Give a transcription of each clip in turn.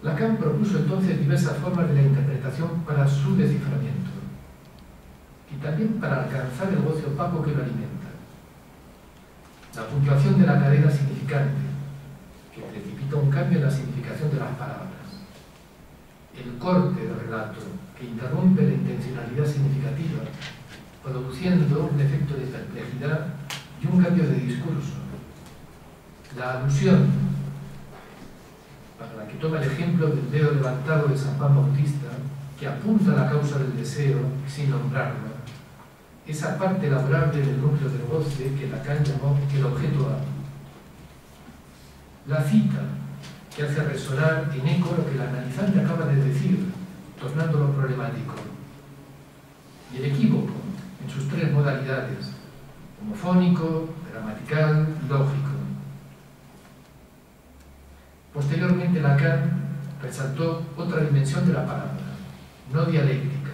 Lacan propuso entonces diversas formas de la interpretación para su desciframiento y también para alcanzar el goce opaco que lo alimenta. La puntuación de la cadena significante, que precipita un cambio en la significación de las palabras. El corte del relato, que interrumpe la intencionalidad significativa, produciendo un efecto de perplejidad y un cambio de discurso. La alusión, para la que toma el ejemplo del dedo levantado de San Juan Bautista, que apunta a la causa del deseo sin nombrarlo, esa parte laborable del núcleo del goce que Lacan llamó el objeto A. La cita, que hace resonar en eco lo que el analizante acaba de decir, tornándolo problemático. Y el equívoco, en sus tres modalidades: homofónico, gramatical y lógico. Posteriormente, Lacan resaltó otra dimensión de la palabra, no dialéctica,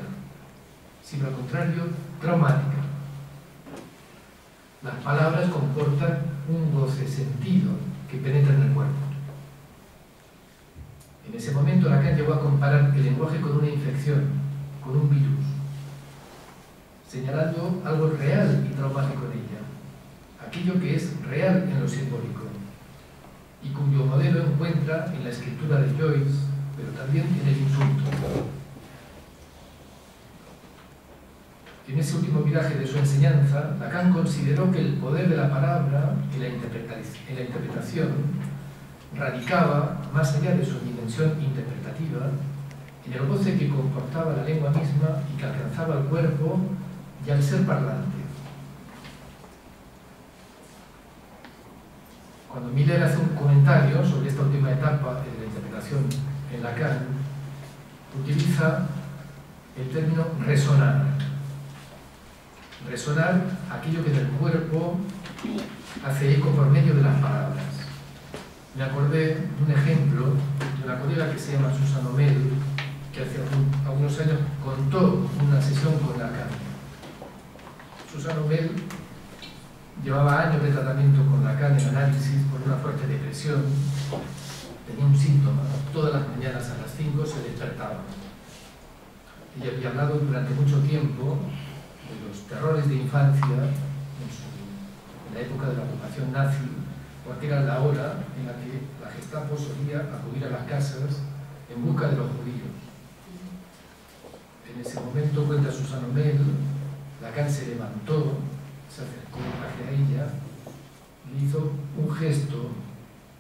sino al contrario, traumática. Las palabras comportan un goce sentido que penetra en el cuerpo. En ese momento, Lacan llegó a comparar el lenguaje con una infección, con un virus, señalando algo real y traumático en ella, aquello que es real en lo simbólico, y cuyo modelo encuentra en la escritura de Joyce, pero también en el insulto. En ese último viraje de su enseñanza, Lacan consideró que el poder de la palabra en la interpretación radicaba, más allá de su dimensión interpretativa, en el goce que comportaba la lengua misma y que alcanzaba al cuerpo y al ser parlante. Cuando Miller hace un comentario sobre esta última etapa de la interpretación en Lacan, utiliza el término resonar. Resonar aquello que en el cuerpo hace eco por medio de las palabras. Me acordé de un ejemplo de una colega que se llama Susan Omel, que hace algunos años contó una sesión con Lacan. Susan Omel llevaba años de tratamiento con Lacan en análisis por una fuerte depresión. Tenía un síntoma: todas las mañanas a las 5 se despertaba. Ella había hablado durante mucho tiempo de los terrores de infancia en la época de la ocupación nazi, porque era la hora en la que la Gestapo solía acudir a las casas en busca de los judíos. En ese momento, cuenta Susan Omel, Lacan se levantó, se acercó hacia ella y le hizo un gesto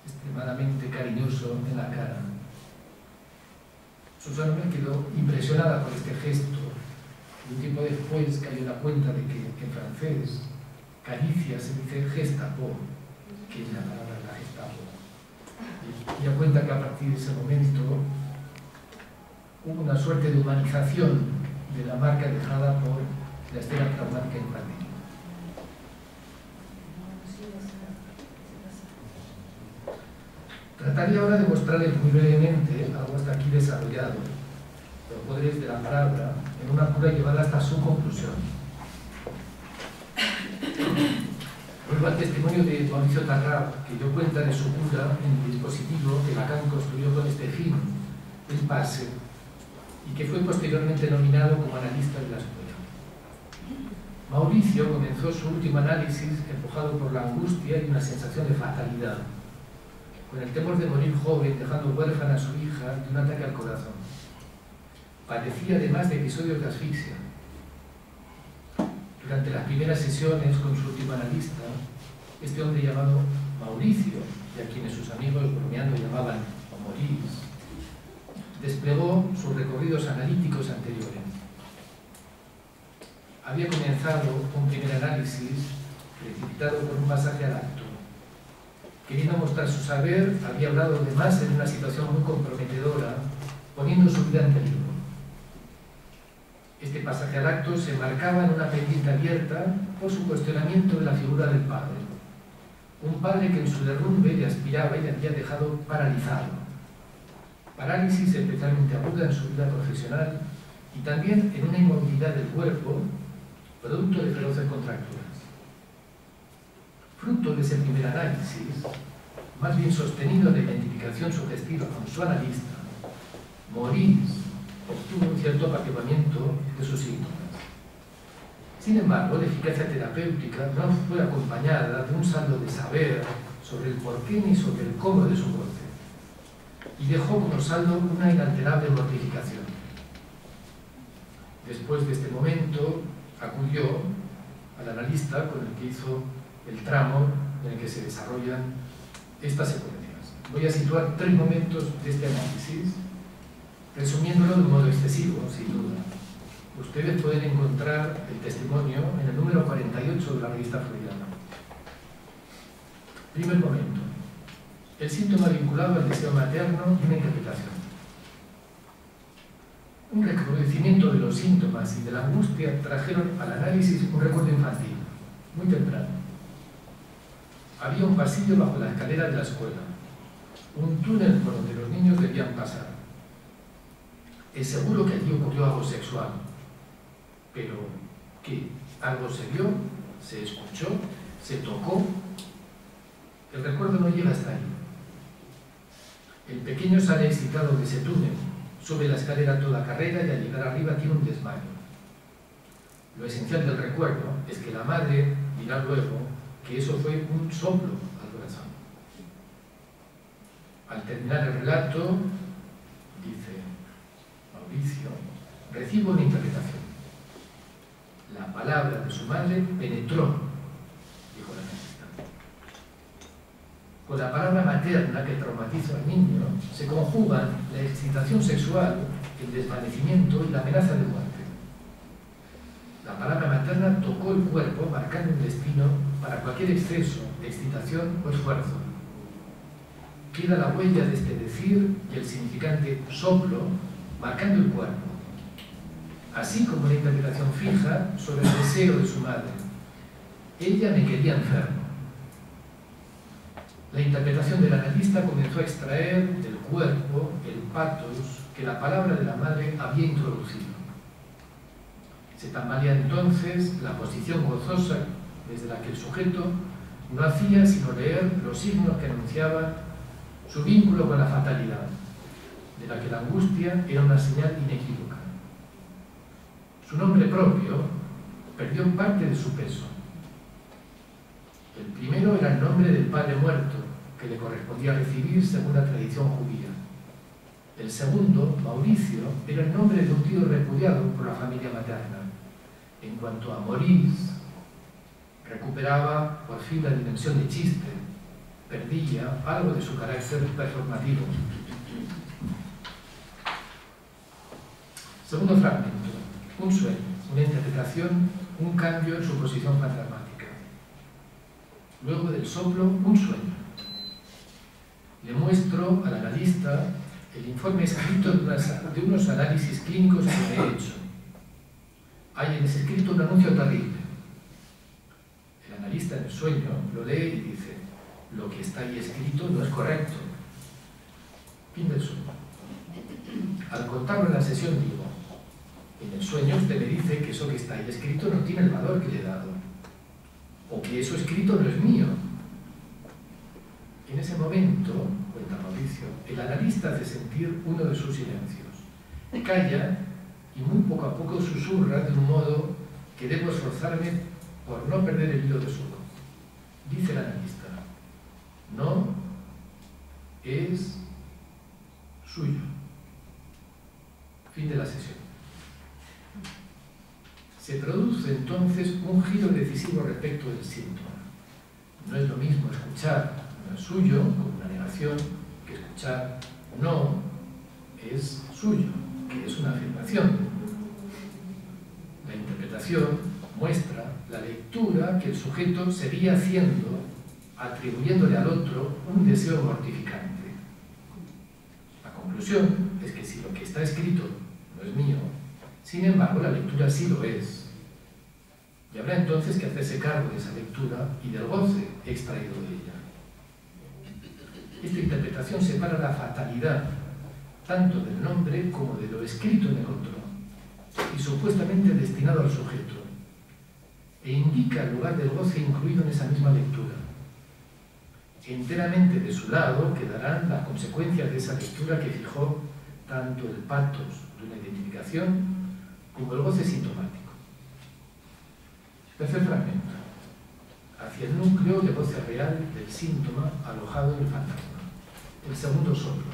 extremadamente cariñoso en la cara. Susan Omel quedó impresionada por este gesto. Un tiempo después cayó en la cuenta de que en francés caricia se dice Gestapo, que es la palabra de la Gestapo. Y ella cuenta que a partir de ese momento hubo una suerte de humanización de la marca dejada por la escena traumática infantil. Trataré ahora de mostrarles muy brevemente algo hasta aquí desarrollado, los poderes de la palabra, en una cura llevada hasta su conclusión. Vuelvo al testimonio de Mauricio Tarrab, que dio cuenta de su cura en el dispositivo que Lacan construyó con este fin, el PASE, y que fue posteriormente nominado como analista de la escuela. Mauricio comenzó su último análisis empujado por la angustia y una sensación de fatalidad, con el temor de morir joven, dejando huérfana a su hija de un ataque al corazón. Padecía además de episodios de asfixia. Durante las primeras sesiones con su último analista, este hombre llamado Mauricio, y a quienes sus amigos bromeando llamaban Maurice, desplegó sus recorridos analíticos anteriores. Había comenzado un primer análisis precipitado por un pasaje al acto. Queriendo mostrar su saber, había hablado de más en una situación muy comprometedora, poniendo su vida en peligro. Este pasaje al acto se marcaba en una pendiente abierta por su cuestionamiento de la figura del padre. Un padre que en su derrumbe le aspiraba y le había dejado paralizado. Parálisis especialmente aguda en su vida profesional y también en una inmovilidad del cuerpo, producto de feroces contracturas. Fruto de ese primer análisis, más bien sostenido de identificación sugestiva con su analista, Maurice obtuvo un cierto apaciguamiento de sus síntomas. Sin embargo, la eficacia terapéutica no fue acompañada de un saldo de saber sobre el porqué ni sobre el cómo de su goce, y dejó como saldo una inalterable mortificación. Después de este momento, acudió al analista con el que hizo el tramo en el que se desarrollan estas secuencias. Voy a situar 3 momentos de este análisis, resumiéndolo de un modo excesivo, sin duda. Ustedes pueden encontrar el testimonio en el número 48 de la revista Freudiana. Primer momento. El síntoma vinculado al deseo materno y una interpretación. Un recrudecimiento de los síntomas y de la angustia trajeron al análisis un recuerdo infantil, muy temprano. Había un pasillo bajo la escalera de la escuela, un túnel por donde los niños debían pasar. Es seguro que allí ocurrió algo sexual, pero ¿qué? Algo se vio, se escuchó, se tocó. El recuerdo no llega hasta ahí. El pequeño sale excitado de ese túnel, sube la escalera a toda carrera y al llegar arriba tiene un desmayo. Lo esencial del recuerdo es que la madre dirá luego que eso fue un soplo al corazón. Al terminar el relato, dice Mauricio, recibo una interpretación. La palabra de su madre penetró, dijo la analista. Con la palabra materna que traumatiza al niño se conjugan la excitación sexual, el desvanecimiento y la amenaza de muerte. La palabra materna tocó el cuerpo, marcando un destino para cualquier exceso de excitación o esfuerzo. Queda la huella de este decir y el significante soplo, marcando el cuerpo, así como la interpretación fija sobre el deseo de su madre. Ella me quería enfermo. La interpretación del analista comenzó a extraer del cuerpo el pathos que la palabra de la madre había introducido. Se tambalea entonces la posición gozosa desde la que el sujeto no hacía sino leer los signos que anunciaban su vínculo con la fatalidad, de la que la angustia era una señal inequívoca. Su nombre propio perdió parte de su peso. El primero era el nombre del padre muerto, que le correspondía recibir según la tradición judía. El segundo, Mauricio, era el nombre de un tío repudiado por la familia materna. En cuanto a Maurice, recuperaba por fin la dimensión de chiste, perdía algo de su carácter performativo. Segundo fragmento, un sueño, una interpretación, un cambio en su posición fantasmática. Luego del soplo, un sueño. Le muestro al analista el informe escrito de unos análisis clínicos que me he hecho. Hay en ese escrito un anuncio terrible. El analista en el sueño lo lee y dice: lo que está ahí escrito no es correcto. Fin del sueño. Al contarlo en la sesión digo: en el sueño usted me dice que eso que está ahí escrito no tiene el valor que le he dado, o que eso escrito no es mío. En ese momento, cuenta Mauricio, el analista hace sentir uno de sus silencios. Calla y muy poco a poco susurra de un modo que debo esforzarme por no perder el hilo de su voz. Dice el analista: no es suyo. Fin de la sesión. Se produce entonces un giro decisivo respecto del síntoma. No es lo mismo escuchar no es suyo, como una negación, que escuchar no es suyo, que es una afirmación. La interpretación muestra la lectura que el sujeto seguía haciendo, atribuyéndole al otro un deseo mortificante. La conclusión es que si lo que está escrito no es mío, sin embargo la lectura sí lo es. Y habrá entonces que hacerse cargo de esa lectura y del goce extraído de ella. Esta interpretación separa la fatalidad tanto del nombre como de lo escrito en el otro, y supuestamente destinado al sujeto, e indica el lugar del goce incluido en esa misma lectura. Enteramente de su lado quedarán las consecuencias de esa lectura que fijó tanto el patos de una identificación como el goce sintomático. Tercer fragmento. Hacia el núcleo de goce real del síntoma alojado en el fantasma. El segundo soplo.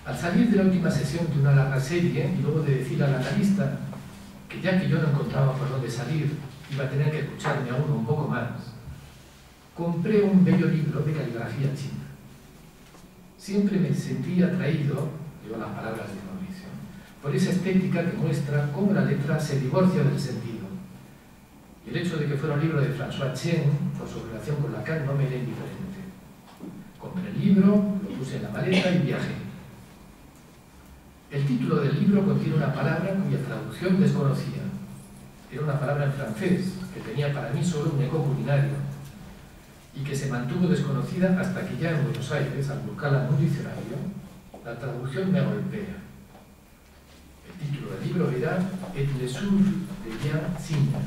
Al salir de la última sesión de una larga serie y luego de decir al analista que ya que yo no encontraba por dónde salir, iba a tener que escucharme a uno un poco más, compré un bello libro de caligrafía china. Siempre me sentí atraído, digo las palabras de Mauricio, por esa estética que muestra cómo la letra se divorcia del sentido. Y el hecho de que fuera un libro de François Chen, por su relación con Lacan, no me era indiferente. Compré el libro, lo puse en la maleta y viajé. El título del libro contiene una palabra cuya traducción desconocía. Era una palabra en francés, que tenía para mí solo un eco culinario, y que se mantuvo desconocida hasta que ya en Buenos Aires, al buscarla en un diccionario, la traducción me golpea. El título del libro era Et le souffle de bien signe.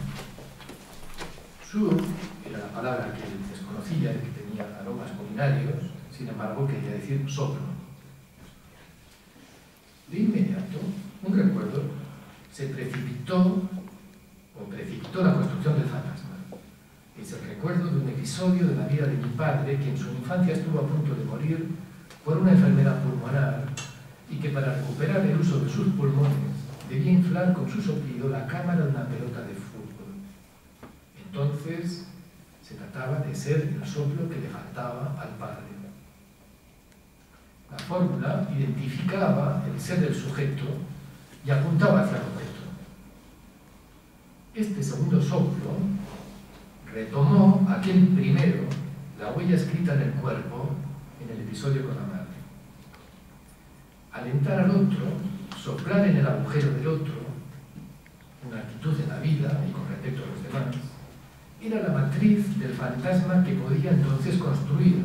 Souffle era la palabra que desconocía y que tenía aromas culinarios, sin embargo quería decir soplo. De inmediato, un recuerdo se precipitó la construcción del fantasma. Es el recuerdo de un episodio de la vida de mi padre que en su infancia estuvo a punto de morir por una enfermedad pulmonar y que para recuperar el uso de sus pulmones debía inflar con su soplido la cámara de una pelota de fútbol. Entonces se trataba de ser el soplo que le faltaba al padre. La fórmula identificaba el ser del sujeto y apuntaba hacia el objeto. Este segundo soplo retomó aquel primero, la huella escrita en el cuerpo, en el episodio con la madre. Alentar al otro, soplar en el agujero del otro, una actitud de la vida y con respecto a los demás, era la matriz del fantasma que podía entonces construir.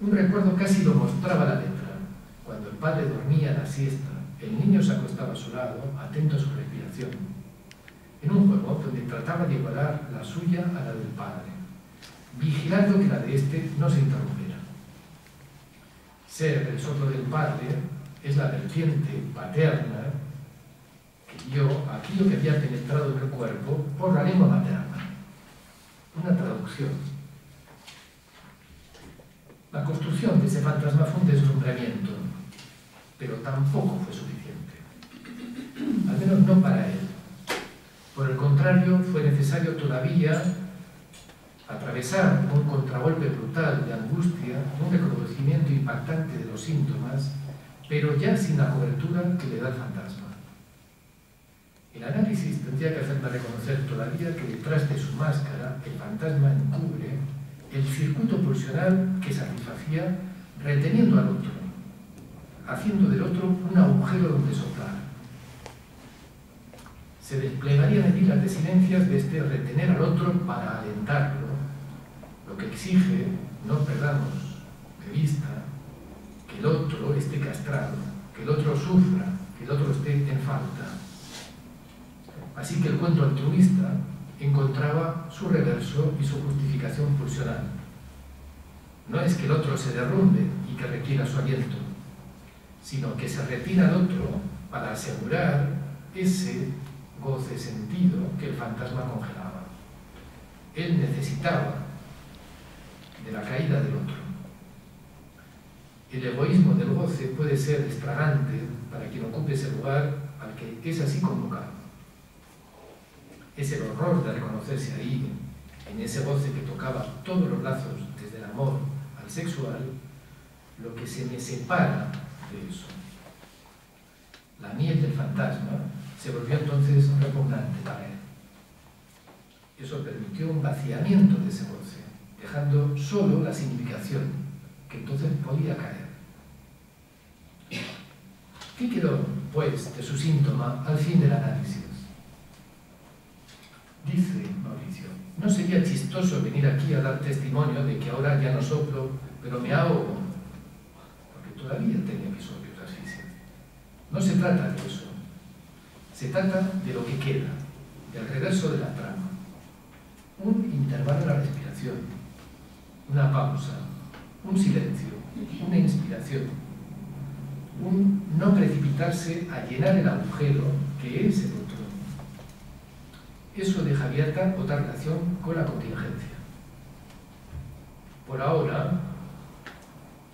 Un recuerdo casi lo mostraba la letra. Cuando el padre dormía la siesta, el niño se acostaba a su lado, atento a su respiración, en un juego donde trataba de igualar la suya a la del padre, vigilando que la de éste no se interrumpiera. Ser el soplo del padre es la vertiente paterna que vio aquello que había penetrado en el cuerpo por la lengua materna. Una traducción. La construcción de ese fantasma fue un deslumbramiento, pero tampoco fue suficiente. Al menos no para él. Por el contrario, fue necesario todavía atravesar un contragolpe brutal de angustia, un reconocimiento impactante de los síntomas, pero ya sin la cobertura que le da el fantasma. El análisis tendría que hacerme reconocer todavía que detrás de su máscara el fantasma encubre el circuito pulsional que satisfacía reteniendo al otro, haciendo del otro un agujero donde soplar. Se desplegarían allí las desinencias de este retener al otro para alentarlo, lo que exige, no perdamos de vista, que el otro esté castrado, que el otro sufra, que el otro esté en falta. Así que el cuento altruista encontraba su reverso y su justificación pulsional. No es que el otro se derrumbe y que requiera su aliento, sino que se retira al otro para asegurar ese goce sentido que el fantasma congelaba. Él necesitaba de la caída del otro. El egoísmo del goce puede ser estragante para quien ocupe ese lugar al que es así convocado. Es el horror de reconocerse ahí, en ese goce que tocaba todos los lazos, desde el amor al sexual, lo que se me separa de eso. La miel del fantasma se volvió entonces repugnante para él. Eso permitió un vaciamiento de ese goce, dejando solo la significación, que entonces podía caer. ¿Qué quedó, pues, de su síntoma al fin del análisis? Dice Mauricio, ¿no sería chistoso venir aquí a dar testimonio de que ahora ya no soplo, pero me ahogo? Porque todavía tengo episodios de asfixia. No se trata de eso. Se trata de lo que queda, del reverso de la trama. Un intervalo de la respiración, una pausa, un silencio, una inspiración, un no precipitarse a llenar el agujero que es el otro. Eso deja abierta otra relación con la contingencia. Por ahora,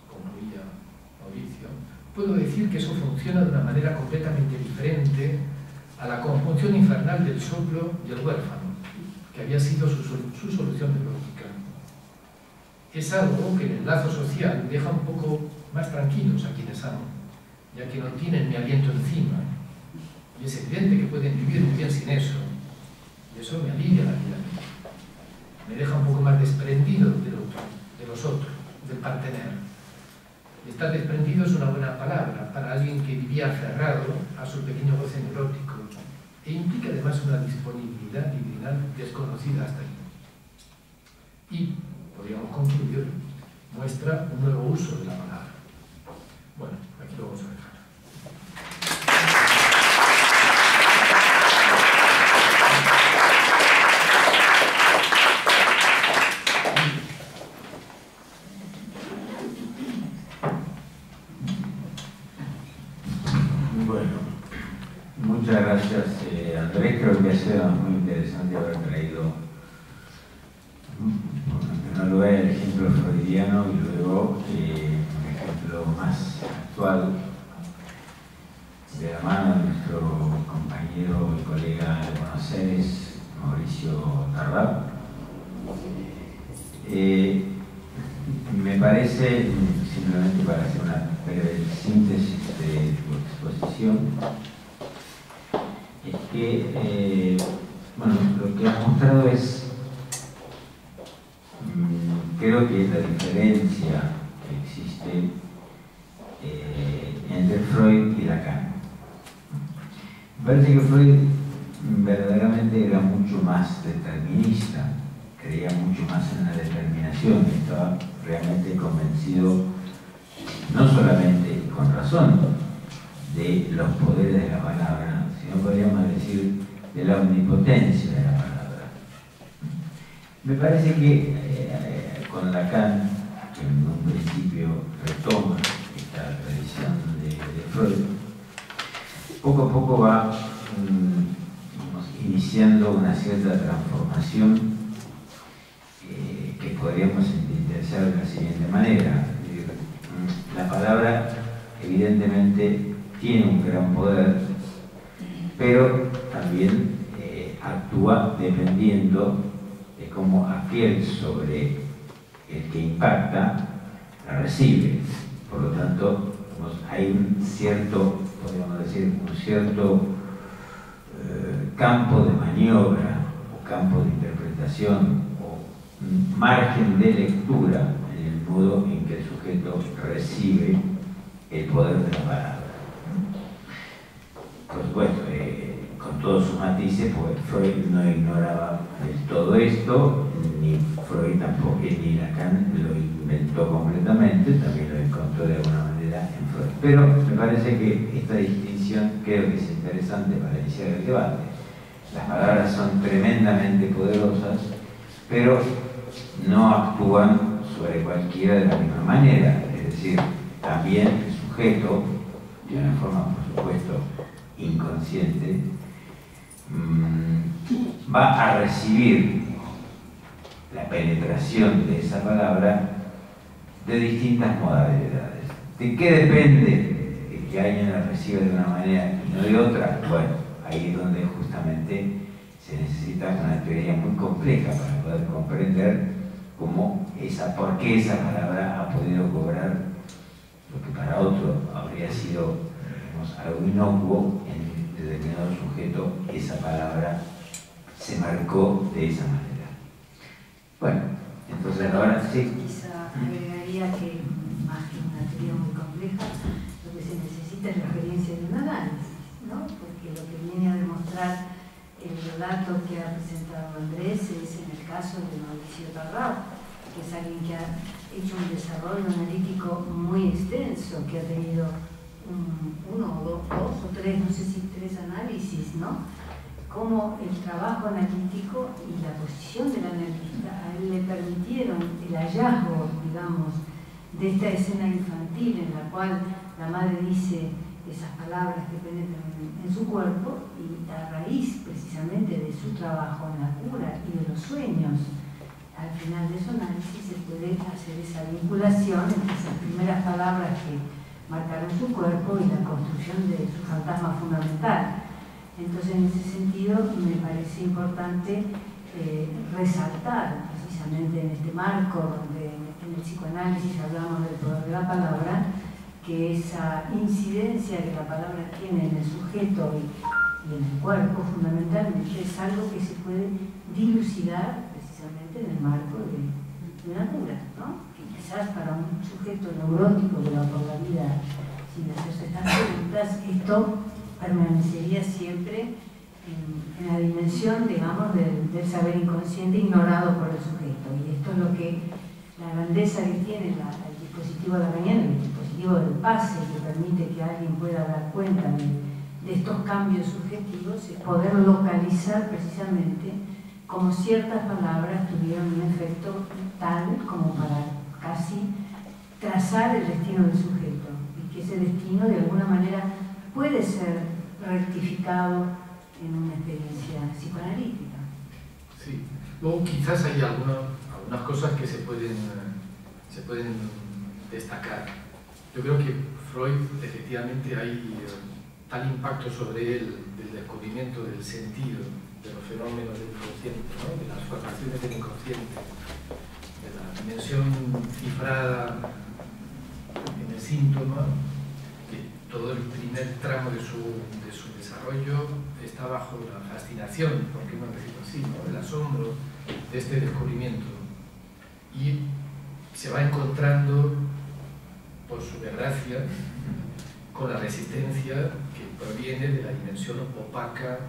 concluía Mauricio, puedo decir que eso funciona de una manera completamente diferente a la conjunción infernal del soplo y el huérfano, que había sido su solución teológica. Es algo que en el lazo social deja un poco más tranquilos a quienes aman, ya que no tienen mi aliento encima. Y es evidente que pueden vivir muy bien sin eso. Y eso me alivia la vida. Me deja un poco más desprendido del otro, de los otros, del partener. Y estar desprendido es una buena palabra para alguien que vivía aferrado a su pequeño goce neurótico e implica además una disponibilidad libidinal desconocida hasta aquí. Y, podríamos concluir, muestra un nuevo uso de la palabra. Bueno, aquí lo vamos a dejar. Bueno, muchas gracias, Andrés. Creo que ha sido muy interesante haber traído, en primer lugar, el ejemplo freudiano y luego un ejemplo más actual de la mano de nuestro compañero y colega de Buenos Aires, Mauricio Tarrap. Me parece, simplemente para hacer una breve síntesis de tu exposición, es que bueno, lo que has mostrado es, creo que es la diferencia que existe entre Freud y Lacan. Me parece que Freud verdaderamente era mucho más determinista, creía mucho más en la determinación, estaba realmente convencido, no solamente con razón, de los poderes de la palabra, sino podríamos decir de la omnipotencia de la palabra. Me parece que con Lacan, que en un principio retoma esta tradición de Freud, poco a poco va iniciando una cierta transformación que podríamos sintetizar de la siguiente manera. La palabra evidentemente tiene un gran poder, pero también actúa dependiendo de cómo aquel sobre el que impacta la recibe. Por lo tanto, hay un cierto, podríamos decir, un cierto campo de maniobra o campo de interpretación o margen de lectura en el modo en que el sujeto recibe el poder de la palabra. Por supuesto, con todos sus matices, pues Freud no ignoraba todo esto, ni Freud tampoco, ni Lacan lo inventó completamente, también lo encontró de alguna manera en Freud. Pero me parece que esta distinción creo que es interesante para iniciar el debate. Las palabras son tremendamente poderosas, pero no actúan sobre cualquiera de la misma manera. Es decir, también el sujeto, de una forma por supuesto inconsciente, va a recibir la penetración de esa palabra de distintas modalidades. ¿De qué depende de que alguien la reciba de una manera y no de otra? Bueno, ahí es donde justamente se necesita una teoría muy compleja para poder comprender por qué esa palabra ha podido cobrar lo que para otro habría sido, digamos, algo inocuo. En determinado sujeto esa palabra se marcó de esa manera. Bueno, entonces ahora sí. Quizá agregaría que más que una teoría muy compleja, lo que se necesita es la experiencia de un análisis, ¿no? Porque lo que viene a demostrar el relato que ha presentado Andrés es en el caso de Mauricio Tarrap, que es alguien que ha hecho un desarrollo analítico muy extenso, que ha tenido uno o dos o tres, no sé si tres análisis, ¿no? Cómo el trabajo analítico y la posición del analista a él le permitieron el hallazgo, digamos, de esta escena infantil en la cual la madre dice esas palabras que penetran en su cuerpo, y a raíz precisamente de su trabajo en la cura y de los sueños, al final de su análisis se puede hacer esa vinculación entre esas primeras palabras que marcaron su cuerpo y la construcción de su fantasma fundamental. Entonces, en ese sentido, me parece importante resaltar, precisamente en este marco donde en el psicoanálisis hablamos del poder de la palabra, que esa incidencia que la palabra tiene en el sujeto y en el cuerpo fundamentalmente es algo que se puede dilucidar precisamente en el marco de una cura, ¿no? Que quizás para un sujeto neurótico que va por la vida sin hacerse estas preguntas, esto permanecería siempre en la dimensión, digamos, del saber inconsciente ignorado por el sujeto. Y esto es lo que la grandeza que tiene el dispositivo lacaniano, el dispositivo del pase, que permite que alguien pueda dar cuenta de estos cambios subjetivos, es poder localizar precisamente cómo ciertas palabras tuvieron un efecto tal como para casi trazar el destino del sujeto, y que ese destino de alguna manera puede ser rectificado en una experiencia psicoanalítica. Sí, luego quizás hay algunas cosas que se pueden destacar. Yo creo que Freud, efectivamente, hay tal impacto sobre él del descubrimiento del sentido de los fenómenos del inconsciente, ¿no? De las formaciones del inconsciente, de la dimensión cifrada en el síntoma, que todo el primer tramo de su desarrollo está bajo la fascinación, por qué no decirlo así, ¿no? El asombro de este descubrimiento, y se va encontrando, por su desgracia, con la resistencia que proviene de la dimensión opaca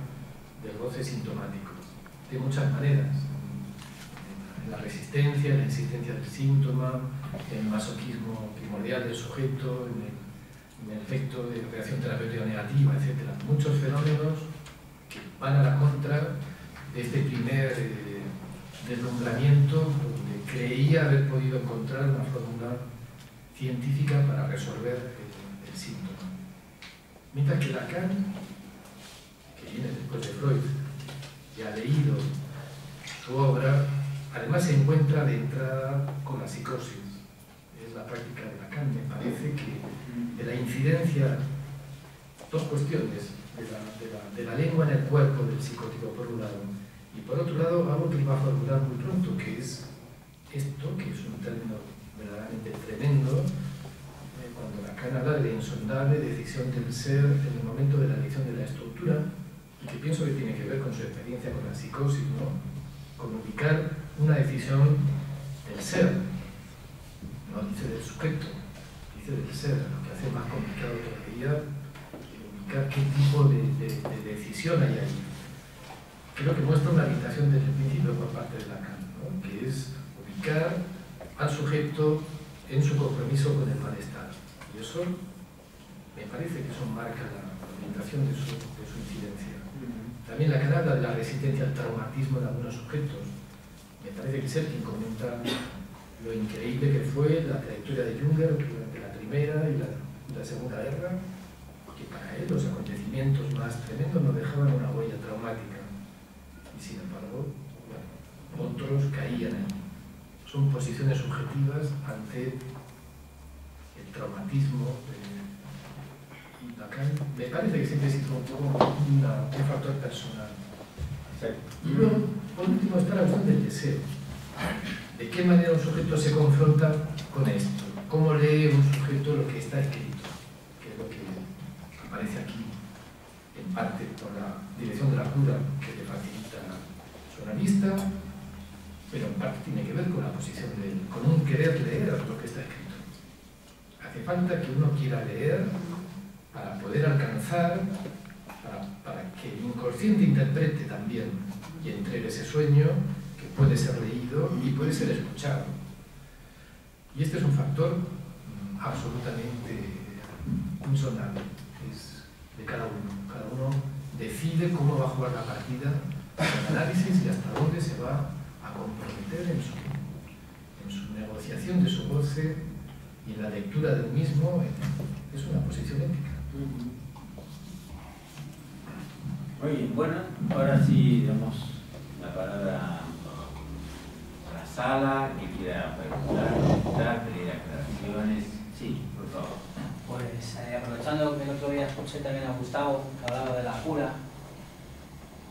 del goce sintomático, de muchas maneras, en la resistencia, en la existencia del síntoma, en el masoquismo primordial del sujeto, en el efecto de reacción terapéutica negativa, etc. Muchos fenómenos que van a la contra de este primer deslumbramiento, donde creía haber podido encontrar una fórmula científica para resolver el síntoma. Mientras que Lacan, que viene después de Freud, y ha leído su obra, además se encuentra de entrada con la psicosis. Es la práctica de Lacan. Me parece que de la incidencia, dos cuestiones, de la lengua en el cuerpo del psicótico por un lado, y por otro lado algo que va a formular muy pronto, que es esto, que es un término verdaderamente tremendo, cuando Lacan habla de la insondable decisión del ser en el momento de la elección de la estructura, y que pienso que tiene que ver con su experiencia con la psicosis, ¿no? Con ubicar una decisión del ser, no dice del sujeto, dice del ser, lo que hace más complicado todavía ubicar qué tipo de decisión hay ahí. Creo que muestra una habitación desde el principio por parte de Lacan, ¿no? Que es ubicar al sujeto en su compromiso con el malestar. Y eso me parece que eso marca la orientación de su incidencia. También Lacan habla de la resistencia al traumatismo en algunos sujetos. Me parece que es él quien comenta lo increíble que fue la trayectoria de Junger durante la Primera y la Segunda Guerra, que para él los acontecimientos más tremendos no dejaban una huella traumática. Y sin embargo, bueno, otros caían ahí. Son posiciones subjetivas ante el traumatismo. Y Lacan me parece que siempre existe un poco un factor personal. Y luego, por último, está la cuestión del deseo. ¿De qué manera un sujeto se confronta con esto? ¿Cómo lee un sujeto lo que está escrito? Que es lo que aparece aquí, en parte por la dirección de la cura que le facilita su analista, pero en parte tiene que ver con la posición de él, con un querer leer lo que está escrito. Hace falta que uno quiera leer para poder alcanzar, para que el inconsciente interprete también y entregue ese sueño que puede ser leído y puede ser escuchado. Y este es un factor absolutamente insondable, es de cada uno. Cada uno decide cómo va a jugar la partida, el análisis y hasta dónde se va a comprometer en su negociación de su goce y en la lectura del mismo es una posición ética. Muy bien, bueno, ahora sí damos la palabra a la sala, que quiera preguntar, pedir aclaraciones. Sí, por favor. Pues aprovechando que el otro día escuché también a Gustavo, que hablaba de la cura,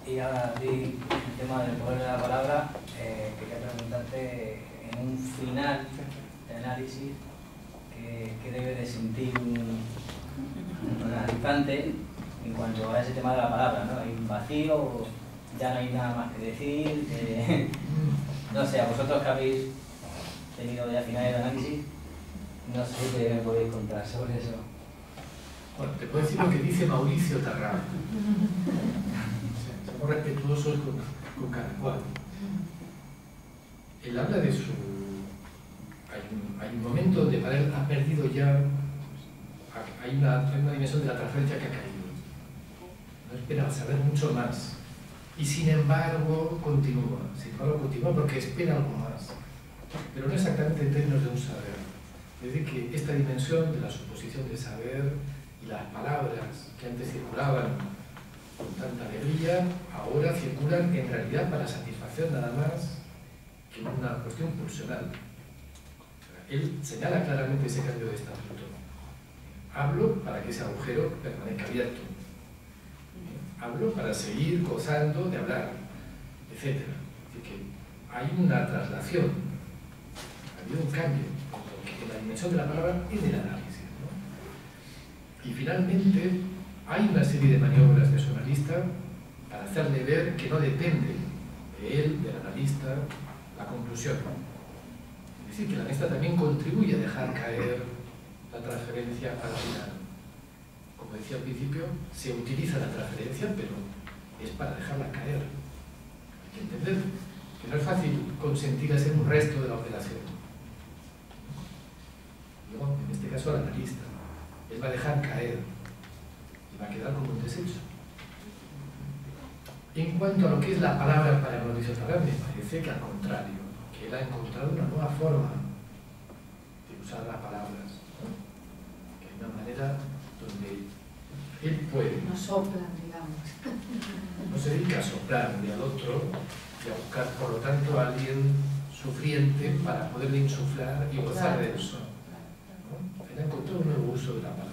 y ahora vi el tema del poder de la palabra, quería preguntarte en un final de análisis qué debe de sentir un analizante en cuanto a ese tema de la palabra, ¿no? Hay un vacío, ya no hay nada más que decir, no sé, a vosotros que habéis tenido ya finales de análisis, no sé qué me podéis contar sobre eso. Bueno, te puedo decir lo que dice Mauricio Tarrant. Somos respetuosos con cada cual. Él habla de su... Hay un momento donde para él ha perdido ya... Hay una dimensión de la transferencia que ha caído. No espera saber mucho más. Y sin embargo continúa. Sin embargo continúa porque espera algo más. Pero no exactamente en términos de un saber. Es decir, que esta dimensión de la suposición de saber y las palabras que antes circulaban con tanta alegría, ahora circulan en realidad para satisfacer nada más que una cuestión pulsional. Él señala claramente ese cambio de estatuto. Hablo para que ese agujero permanezca abierto. Hablo para seguir gozando de hablar, etc. Así que hay una traslación, ha habido un cambio en la dimensión de la palabra en el análisis, ¿no? Y finalmente hay una serie de maniobras de su analista para hacerle ver que no depende de él, del analista, la conclusión. Es decir, que el analista también contribuye a dejar caer la transferencia al final. Como decía al principio, se utiliza la transferencia, pero es para dejarla caer. Hay que entender que no es fácil consentir a ser un resto de la operación. No, en este caso al analista. Él va a dejar caer y va a quedar como un desecho. En cuanto a lo que es la palabra para Mauricio Tarrant, me parece que al contrario, que él ha encontrado una nueva forma de usar las palabras, ¿no? Que hay una manera donde él puede. No soplan, digamos. No se dedica a soplar ni al otro y a buscar, por lo tanto, a alguien sufriente para poderle insuflar y gozar de eso. ¿No? Él ha encontrado un nuevo uso de la palabra,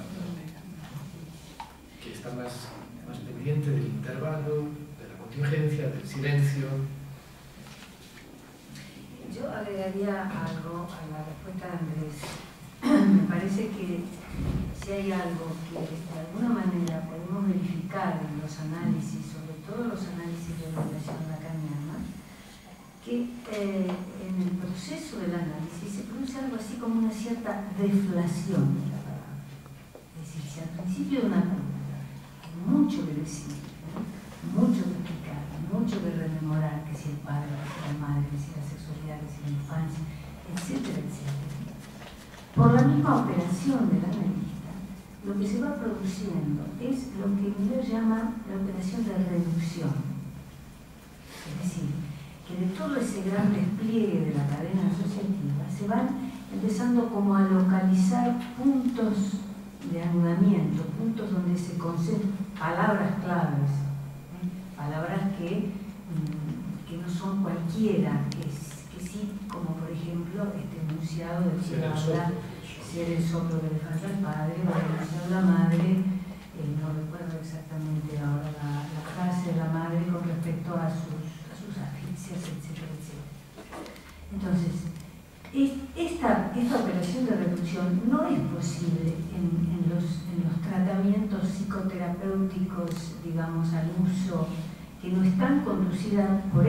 que está más pendiente del intervalo, de la contingencia, del silencio. Yo agregaría algo a la respuesta de Andrés. Me parece que si hay algo que de alguna manera podemos verificar en los análisis, sobre todo los análisis de orientación lacaniana, que en el proceso del análisis se produce algo así como una cierta deflación de la palabra. Es decir, si al principio de una cultura hay mucho que decir, ¿no? Mucho que explicar, mucho que rememorar, que si el padre, que si la madre, que si la sexualidad, que si la infancia, etcétera, etcétera. Por la misma operación del analista, lo que se va produciendo es lo que Miller llama la operación de reducción. Es decir, que de todo ese gran despliegue de la cadena asociativa se van empezando como a localizar puntos de anudamiento, puntos donde se concentran palabras claves, palabras que no son cualquiera, que sí, como por ejemplo este enunciado de que habla ser el soplo que le falta al padre, o el enunciado de la madre, no recuerdo exactamente ahora la frase de la madre con respecto a sus asfixias, etcétera, etcétera. Entonces, esta operación de reducción no es posible en los tratamientos psicoterapéuticos, digamos, al uso, que no están conducidas por